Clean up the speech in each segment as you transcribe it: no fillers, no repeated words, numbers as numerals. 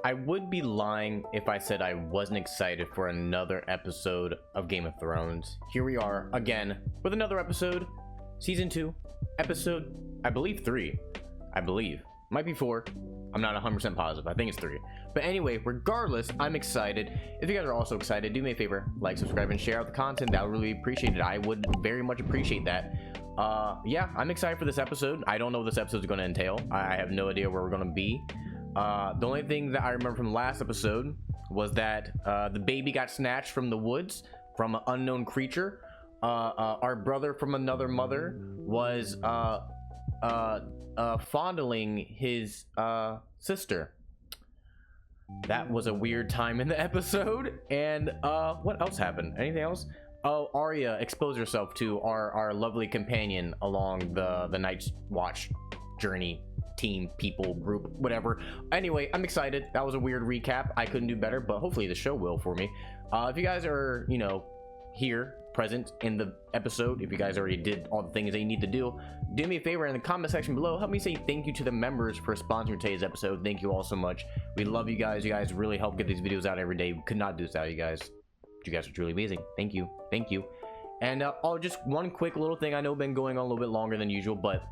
I would be lying if I said I wasn't excited for another episode of Game of Thrones. Here we are again with another episode, season 2, episode, I believe 3. I believe. Might be 4. I'm not 100% positive. I think it's 3. But anyway, regardless, I'm excited. If you guys are also excited, do me a favor, like, subscribe, and share out the content. That would really appreciate it. I would very much appreciate that. Yeah, I'm excited for this episode. I don't know what this episode is going to entail. I have no idea where we're going to be. The only thing that I remember from the last episode was that the baby got snatched from the woods from an unknown creature. Our brother from another mother was fondling his sister. That was a weird time in the episode. And what else happened? Anything else? Oh, Arya exposed herself to our lovely companion along the Night's Watch journey team, people, group, whatever. Anyway, I'm excited. That was a weird recap. I couldn't do better, but hopefully the show will for me. If you guys are, you know, here, present in the episode, if you guys already did all the things that you need to do me a favor in the comment section below. Help me say thank you to the members for sponsoring today's episode. Thank you all so much. We love you guys. You guys really help get these videos out every day. We could not do this without you guys. You guys are truly amazing. Thank you. Thank you. And just one quick little thing. I know been going on a little bit longer than usual, but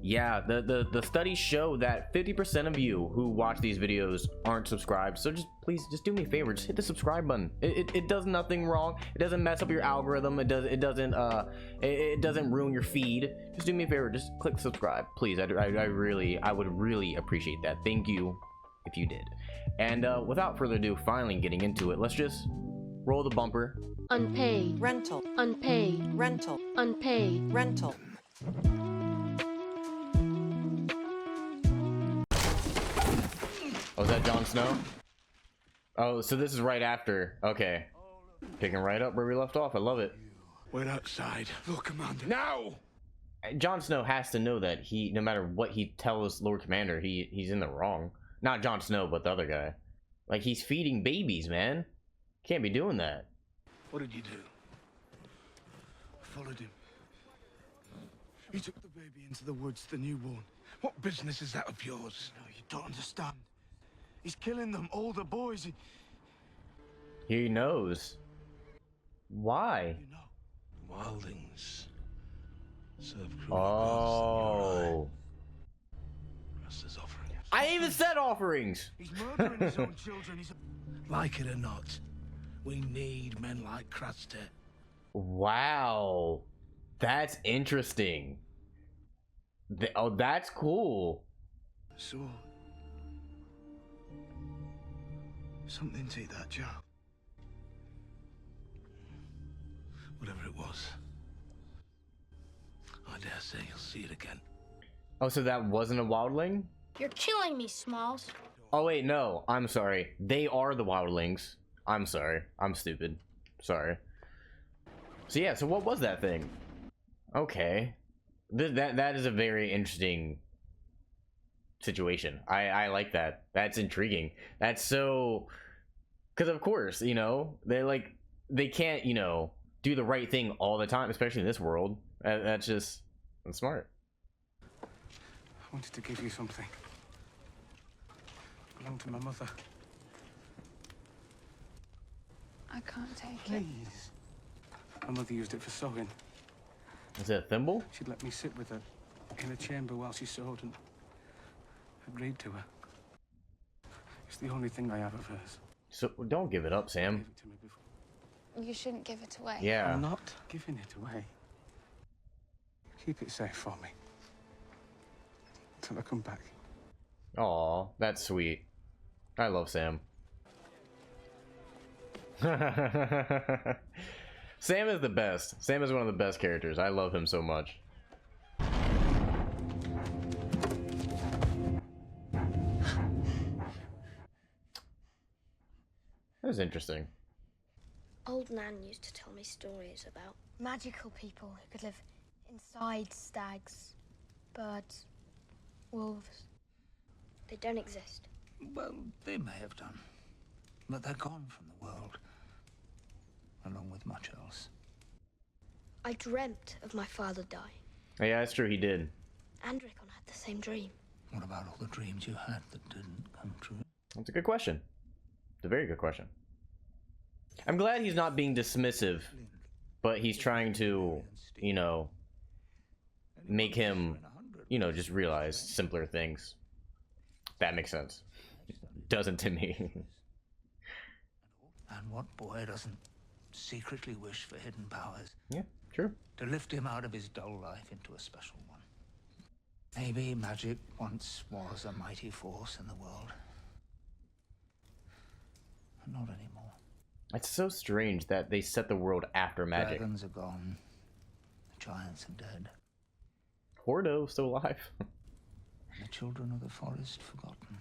yeah, the studies show that 50% of you who watch these videos aren't subscribed. So please do me a favor, just hit the subscribe button. It does nothing wrong. It doesn't mess up your algorithm. It doesn't ruin your feed. Just do me a favor, just click subscribe, please. I would really appreciate that. Thank you if you did. And without further ado, finally getting into it, let's just roll the bumper. Unpaid rental. Unpaid rental. Unpaid rental. Oh, is that Jon Snow? Oh, so this is right after. Okay. Picking right up where we left off. I love it. We're outside. Lord Commander. Now! Jon Snow has to know that no matter what he tells Lord Commander, he's in the wrong. Not Jon Snow, but the other guy. Like, he's feeding babies, man. Can't be doing that. What did you do? I followed him. He took the baby into the woods, the newborn. What business is that of yours? No, you don't understand. He's killing them, all the boys. He knows. Why? You know, wildlings serve cruel Oh. Master's offering. I even said offerings. He's murdering his own children. Like it or not, we need men like Craster. Wow, that's interesting. Oh, that's cool. So, something to that jar. Whatever it was, I dare say you'll see it again. Oh, so that wasn't a wildling? You're killing me, Smalls. Oh wait, no, I'm sorry. They are the wildlings. I'm sorry. I'm stupid. Sorry. So yeah, so what was that thing? Okay. That is a very interesting situation. I like that. That's intriguing. That's so, because of course, you know, they can't, you know, do the right thing all the time, especially in this world. That's smart. I wanted to give you something. It belonged to my mother. I can't take it. Please. My mother used it for sewing. Is it a thimble? She'd let me sit with her in a chamber while she sewed and agreed to her. It's the only thing I have of hers. So don't give it up, She Sam. gave it to me before. You shouldn't give it away. Yeah. I'm not giving it away. Keep it safe for me. Till I come back. Aw, that's sweet. I love Sam. Sam is the best. Sam is one of the best characters. I love him so much. That was interesting. Old Nan used to tell me stories about magical people who could live inside stags, birds, wolves. They don't exist. Well, they may have done, but they're gone from the world, along with much else. I dreamt of my father dying. Yeah, that's true, he did. And Rickon had the same dream. What about all the dreams you had that didn't come true? That's a good question. It's a very good question. I'm glad he's not being dismissive, but he's trying to, you know, make him, you know, just realize simpler things. That makes sense. Doesn't to me. And what boy doesn't secretly wish for hidden powers? Yeah, true. To lift him out of his dull life into a special one. Maybe magic once was a mighty force in the world. But not anymore. It's so strange that they set the world after magic. Dragons are gone. The giants are dead. Hordo still alive. And the children of the forest forgotten.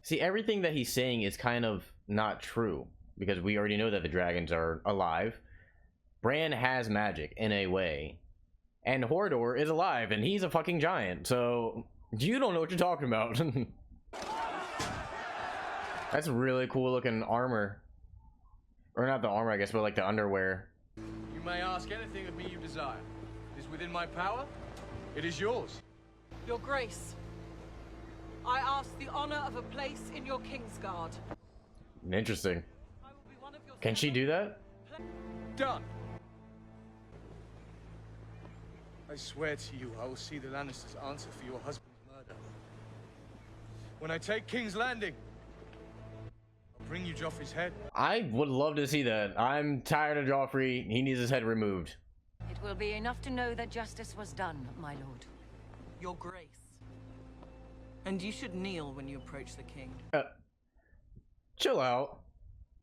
See, everything that he's saying is kind of not true, because we already know that the dragons are alive. Bran has magic in a way, and Hodor is alive, and he's a fucking giant, so you don't know what you're talking about. That's really cool looking armor. Or not the armor, I guess, but like the underwear. You may ask anything of me you desire. It is within my power. It is yours. Your Grace, I ask the honor of a place in your Kingsguard. Interesting. I will be one of your Can she do that? Done. I swear to you, I will see the Lannisters answer for your husband's murder. When I take King's Landing, I'll bring you Joffrey's head. I would love to see that. I'm tired of Joffrey. He needs his head removed. It will be enough to know that justice was done, my lord. Your Grace. And you should kneel when you approach the king. Chill out.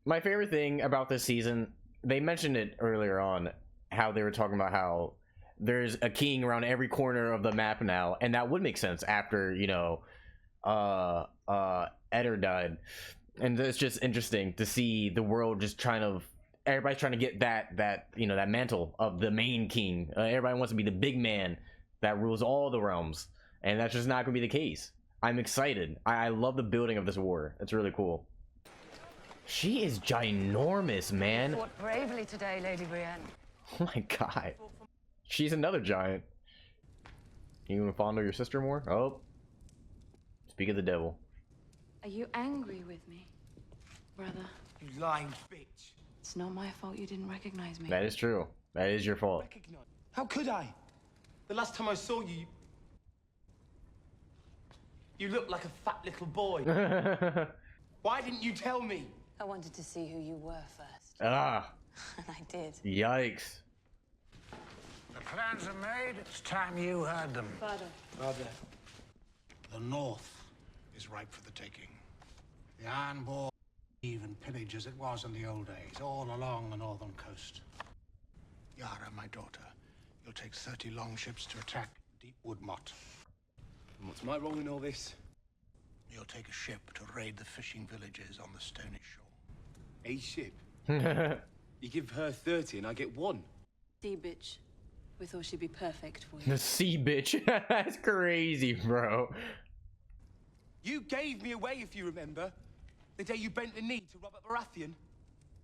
My favorite thing about this season, they mentioned it earlier on, how they were talking about how there's a king around every corner of the map now, and that would make sense after, you know, Eddard died. And it's just interesting to see the world just everybody's trying to get that you know, that mantle of the main king. Everybody wants to be the big man that rules all the realms, and that's just not gonna be the case. I'm excited. I love the building of this war. It's really cool. She is ginormous, man. Fought bravely today, Lady Brienne. Oh my god. She's another giant. You gonna fondle your sister more? Oh. Speak of the devil. Are you angry with me, brother? You lying bitch. It's not my fault you didn't recognize me. That is true. That is your fault. How could I? The last time I saw you, you looked like a fat little boy. Why didn't you tell me? I wanted to see who you were first. Ah. And I did. Yikes. The plans are made. It's time you heard them. Father. Father. The north is ripe for the taking. The Ironborn even pillage as it was in the old days, all along the northern coast. Yara, my daughter, you'll take 30 longships to attack Deep Woodmott. And what's my role in all this? You'll take a ship to raid the fishing villages on the Stony Shore. A ship. You give her 30 and I get 1. See, bitch. We thought she'd be perfect for you. The sea bitch. That's crazy, bro. You gave me away, if you remember. The day you bent the knee to Robert Baratheon.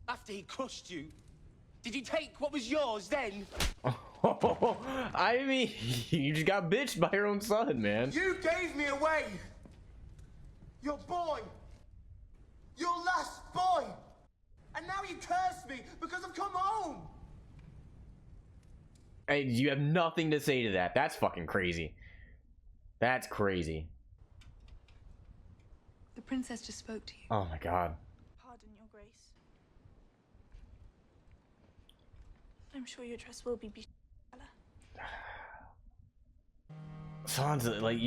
After he crushed you. Did you take what was yours then? I mean, you just got bitched by your own son, man. You gave me away! Your boy! Your last boy! And now you curse me because I've come home! Hey, you have nothing to say to that. That's fucking crazy. That's crazy. The princess just spoke to you. Oh my god. Pardon, Your Grace. I'm sure your dress will be Sansa, like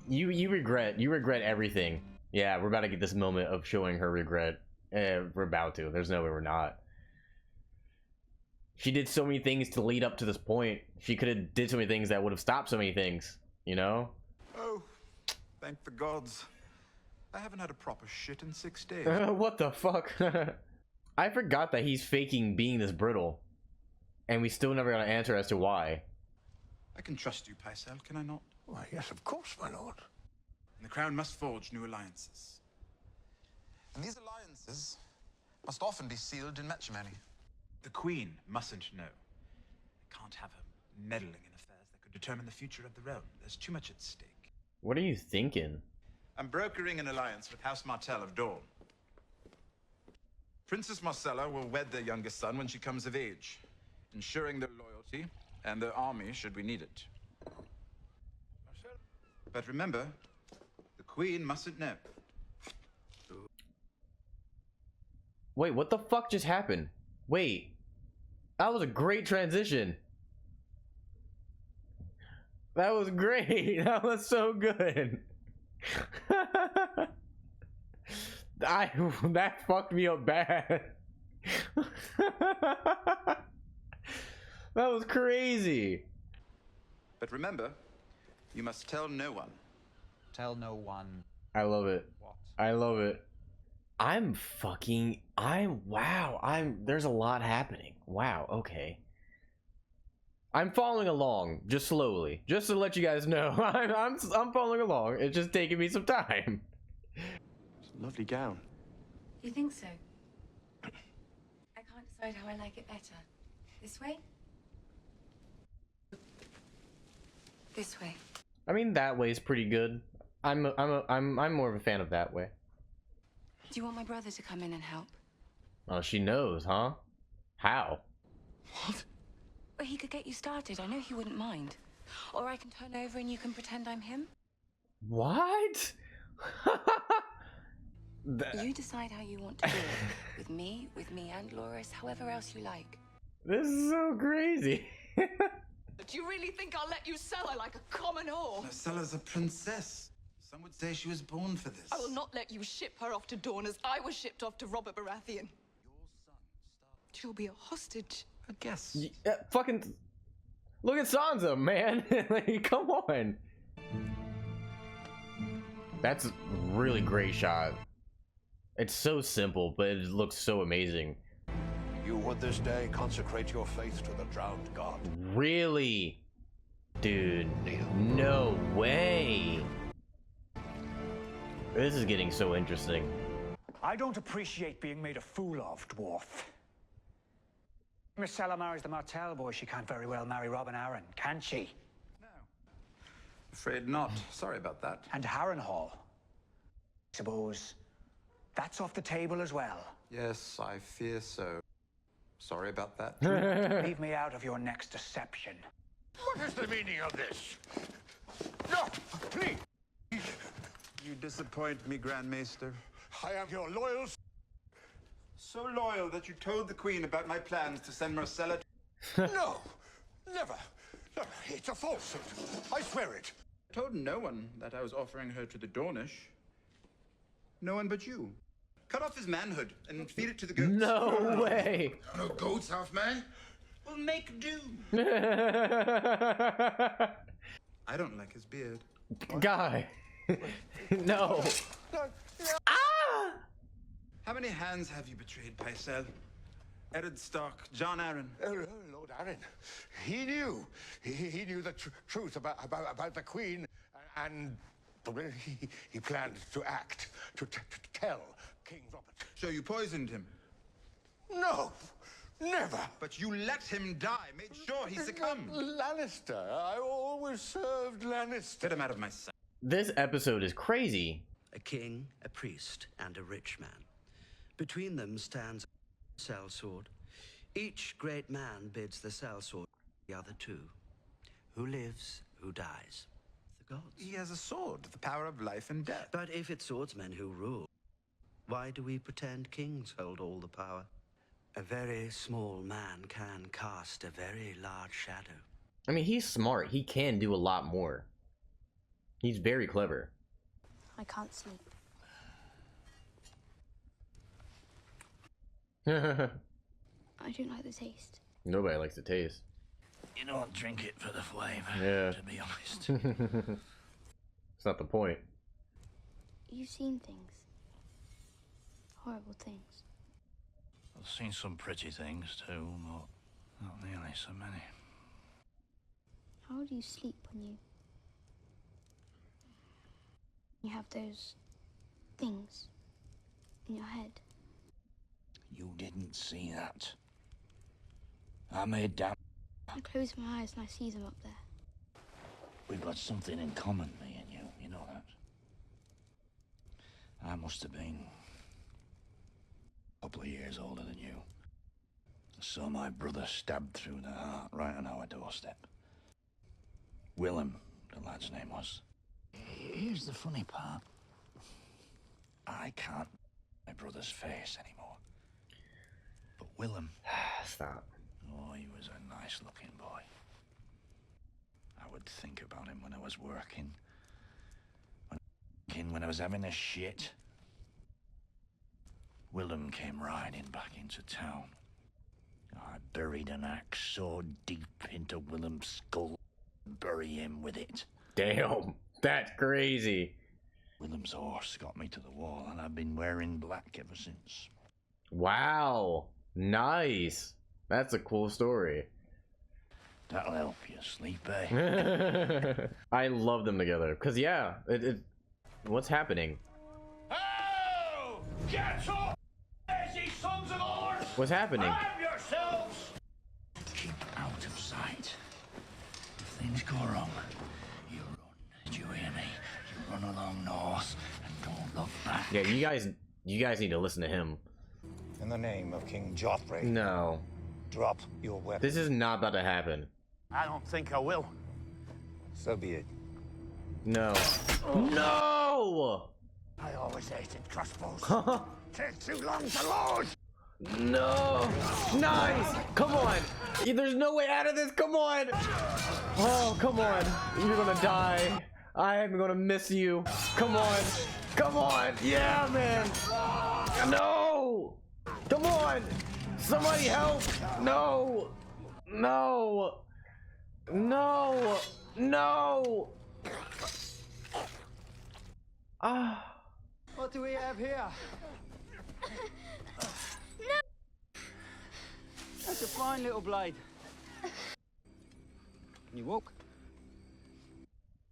you regret everything. Yeah, we're about to get this moment of showing her regret. We're about to. There's no way we're not. She did so many things to lead up to this point. She could have did so many things that would have stopped so many things, you know? Oh, thank the gods. I haven't had a proper shit in 6 days. What the fuck? I forgot that he's faking being this brittle. And we still never got an answer as to why. I can trust you, Pycelle, can I not? Why, yes, of course, my lord. And the crown must forge new alliances. And these alliances must often be sealed in matrimony. The queen mustn't know. I can't have her meddling in affairs that could determine the future of the realm. There's too much at stake. What are you thinking? I'm brokering an alliance with House Martell of Dorne. Princess Marcella will wed their youngest son when she comes of age, ensuring their loyalty and their army should we need it. But remember, the Queen mustn't know. Wait, what the fuck just happened? Wait, that was a great transition. That was great. That was so good. That fucked me up bad. That was crazy. But remember, you must tell no one. Tell no one. I love it. What? I love it. There's a lot happening. Wow, okay. I'm following along, just slowly. Just to let you guys know, I'm following along. It's just taking me some time. It's a lovely gown. You think so? I can't decide how I like it better. This way? This way. I mean, that way's pretty good. I'm more of a fan of that way. Do you want my brother to come in and help? Oh, she knows, huh? How? What? Well, he could get you started. I know he wouldn't mind. Or I can turn over and you can pretend I'm him. What? You decide how you want to do it. With me and Loris, however else you like. This is so crazy. Do you really think I'll let you sell her like a common whore? Marcella's a princess. Some would say she was born for this. I will not let you ship her off to Dorne as I was shipped off to Robert Baratheon. She'll be a hostage. I guess. Yeah, fucking look at Sansa, man. Like, come on. That's a really great shot. It's so simple, but it looks so amazing. You would this day consecrate your faith to the drowned god. Really? Dude, no way. This is getting so interesting. I don't appreciate being made a fool of, dwarf. Miss Sella marries the Martell boy. She can't very well marry Robin Arryn, can she? No. Afraid not. Sorry about that. And Harrenhal. Suppose that's off the table as well. Yes, I fear so. Sorry about that. Leave me out of your next deception. What is the meaning of this? No, please. You disappoint me, Grand Maester. I am your loyal. So loyal that you told the Queen about my plans to send Marcella. No, never. No, it's a falsehood. I swear it. I told no one that I was offering her to the Dornish. No one but you. Cut off his manhood and feed it to the goats. No way. No goats, half man. We'll make do. I don't like his beard. Guy. No. Ah! How many hands have you betrayed, Pycelle? Ered Stark, John Arryn. Lord Arryn. He knew. He knew the truth about the Queen, and he planned to act, to tell King Robert. So you poisoned him? No, never. But you let him die, made sure he succumbed. Lannister. I always served Lannister. Get him out of my sight. This episode is crazy. A king, a priest, and a rich man. Between them stands a sellsword. Each great man bids the sellsword the other two. Who lives, who dies? The gods. He has a sword, the power of life and death. But if it's swordsmen who rule, why do we pretend kings hold all the power? A very small man can cast a very large shadow. I mean, he's smart. He can do a lot more. He's very clever. I can't sleep. I don't like the taste. Nobody likes the taste. You don't drink it for the flavor, Yeah. to be honest. It's not the point. You've seen things. Horrible things. I've seen some pretty things too, but not nearly so many. How do you sleep when you have those things in your head? You didn't see that. I made down. I close my eyes and I see them up there. We've got something in common, me and you know that. I must have been a couple of years older than you. I saw my brother stabbed through the heart right on our doorstep. Willem, the lad's name was. Here's the funny part. I can't see my brother's face anymore. But Willem... Stop. Oh, he was a nice-looking boy. I would think about him when I was working. When I was having a shit. Willem came riding back into town. I buried an axe so deep into Willem's skull, bury him with it. Damn, that's crazy. Willem's horse got me to the wall, and I've been wearing black ever since. Wow, nice. That's a cool story. That'll help you sleep, eh? I love them together, because yeah, what's happening? Oh! Get up! Lazy sons of whores! What's happening? Arm yourselves! Keep out of sight. If things go wrong, you run. Did you hear me? You run along north and don't look back. Yeah, you guys need to listen to him. In the name of King Joffrey. No. Drop your weapon. This is not about to happen. I don't think I will. So be it. No. No! I always hated crossbows. Take too long to load. No! Nice! Come on! There's no way out of this! Come on! Oh, come on! You're gonna die. I am gonna miss you. Come on! Come on! Yeah, man! No! Come on! Somebody help! No! No! No! No! Ah! What do we have here? That's a fine little blade. Can you walk?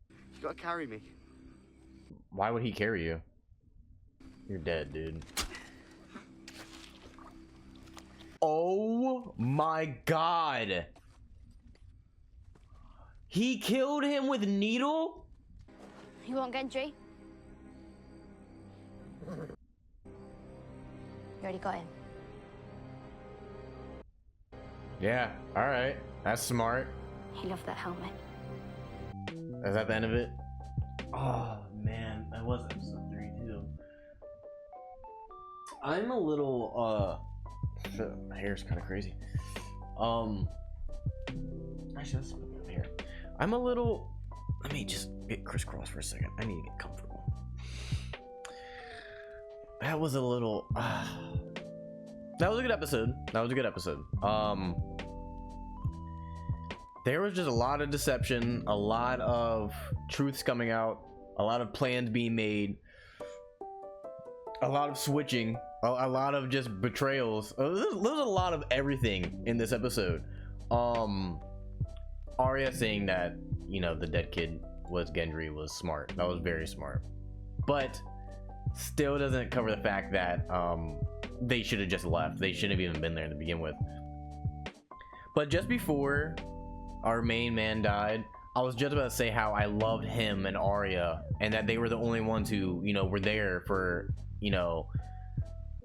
You gotta carry me. Why would he carry you? You're dead, dude. Oh my god! He killed him with needle? You want Gendry? You already got him. Yeah, alright. That's smart. He loved that helmet. Is that the end of it? Oh man, that was episode 3 too. I'm a little my hair's kind of crazy. Actually, let's put my hair. I'm a little. Let me just get crisscrossed for a second. I need to get comfortable. That was a little. That was a good episode. That was a good episode. There was just a lot of deception, a lot of truths coming out, a lot of plans being made, a lot of switching, a lot of just betrayals. There's a lot of everything in this episode. Arya saying that, you know, the dead kid was Gendry was smart. That was very smart. But still doesn't cover the fact that they should have just left. They shouldn't have even been there to begin with. But just before our main man died, I was just about to say how I loved him and Arya, and that they were the only ones who, you know, were there for, you know,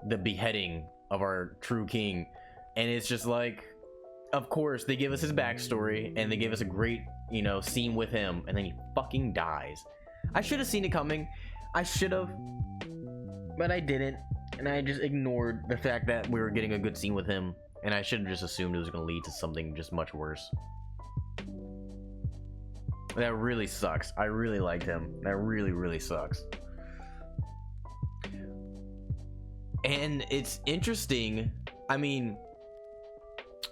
the beheading of our true king. And it's just like, of course they give us his backstory and they give us a great, you know, scene with him, and then he fucking dies. I should have seen it coming. I should have, but I didn't, and I just ignored the fact that we were getting a good scene with him, and I should have just assumed it was going to lead to something just much worse. That really sucks. I really liked him. That really sucks. And it's interesting. I mean,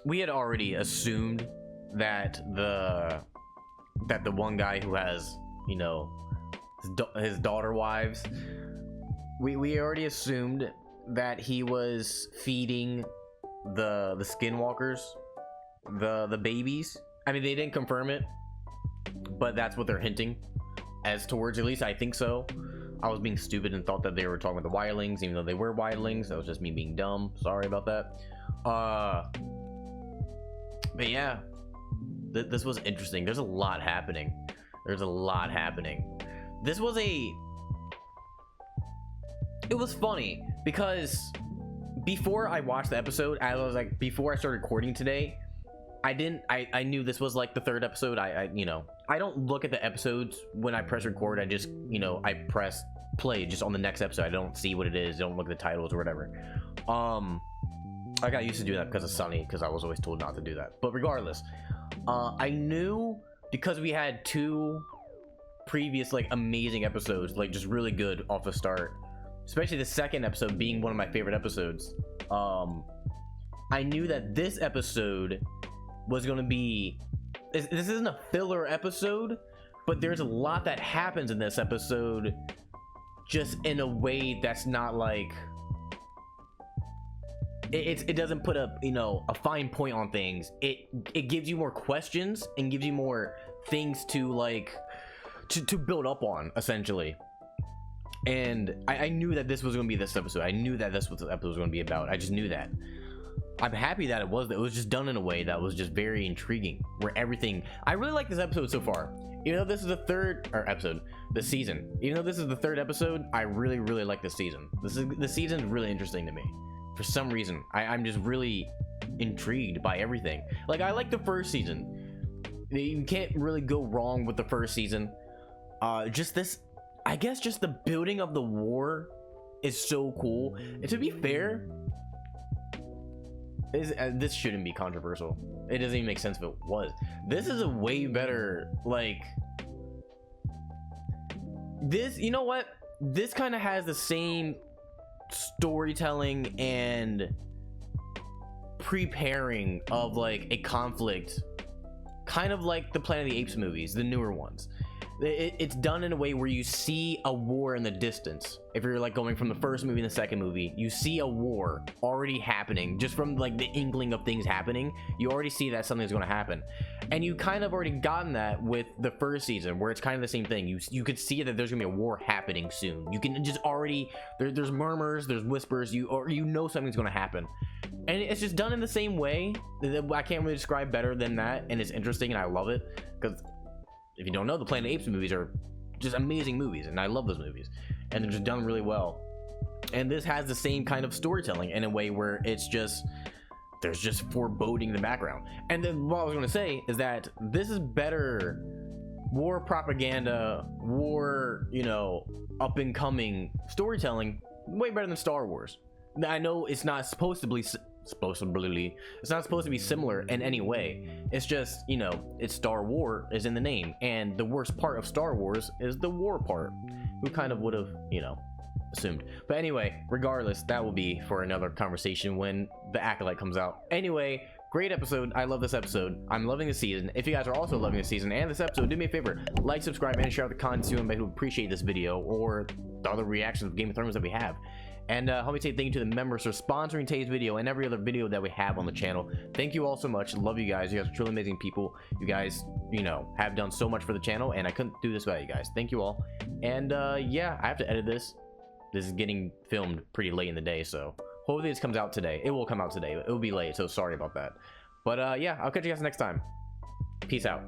we had already assumed that the one guy who has, you know, his daughter wives, we already assumed that he was feeding the skinwalkers the babies. I mean, they didn't confirm it, but that's what they're hinting as towards. At least I think so. I was being stupid and thought that they were talking about the wildlings, even though they were wildlings. That was just me being dumb. Sorry about that. But yeah, this was interesting. There's a lot happening. This was it was funny because before I watched the episode, I was like, before I started recording today, I knew this was like the third episode. I you know, I don't look at the episodes when I press record. I just, you know, I press play just on the next episode. I don't see what it is. I don't look at the titles or whatever. I got used to doing that because of Sunny, because I was always told not to do that. But regardless, I knew because we had 2 previous like amazing episodes, like just really good off the start, especially the second episode being one of my favorite episodes. I knew that this episode was going to be, this isn't a filler episode, but there's a lot that happens in this episode just in a way that's not like, it doesn't put a, you know, a fine point on things. It gives you more questions and gives you more things to like to build up on, essentially. And I knew that this was going to be this episode. I knew that this was what the episode was going to be about. I just knew that. I'm happy that it was just done in a way that was just very intriguing, where everything, I really like this episode so far. Even though this is the third episode, the season, even though this is the third episode, I really like this season. The season's really interesting to me for some reason. I'm just really intrigued by everything. Like, I like the first season. You can't really go wrong with the first season. Just this, I guess, just the building of the war is so cool. And to be fair, this shouldn't be controversial. It doesn't even make sense if it was. This is a way better, like, this, you know what, this kind of has the same storytelling and preparing of like a conflict, kind of like the Planet of the Apes movies, the newer ones. It's done in a way where you see a war in the distance. If you're like going from the first movie and the second movie, you see a war already happening just from like the inkling of things happening. You already see that something's going to happen, and you kind of already gotten that with the first season, where it's kind of the same thing. You could see that there's gonna be a war happening soon. You can just already there's murmurs, there's whispers, you know something's going to happen, and it's just done in the same way. I can't really describe better than that, and it's interesting, and I love it because, if you don't know, the Planet of the Apes movies are just amazing movies, and I love those movies, and they're just done really well. And this has the same kind of storytelling in a way where it's just, there's just foreboding in the background. And then what I was going to say is that this is better war propaganda, war, you know, up and coming storytelling, way better than Star Wars. Now, I know it's not supposed to be it's not supposed to be similar in any way. It's just, you know, it's Star Wars is in the name, and the worst part of Star Wars is the war part. Who kind of would have, you know, assumed. But anyway, regardless, that will be for another conversation when the Acolyte comes out. Anyway, great episode. I love this episode. I'm loving the season. If you guys are also loving the season and this episode, do me a favor, like, subscribe, and share the content to anybody who appreciate this video or the other reactions of Game of Thrones that we have. And help me say thank you to the members for sponsoring today's video and every other video that we have on the channel. Thank you all so much. Love you guys. You guys are truly amazing people. You guys, you know, have done so much for the channel, and I couldn't do this without you guys. Thank you all. And yeah, I have to edit this. This is getting filmed pretty late in the day, so hopefully this comes out today. It will come out today. It will be late, so sorry about that. But yeah, I'll catch you guys next time. Peace out.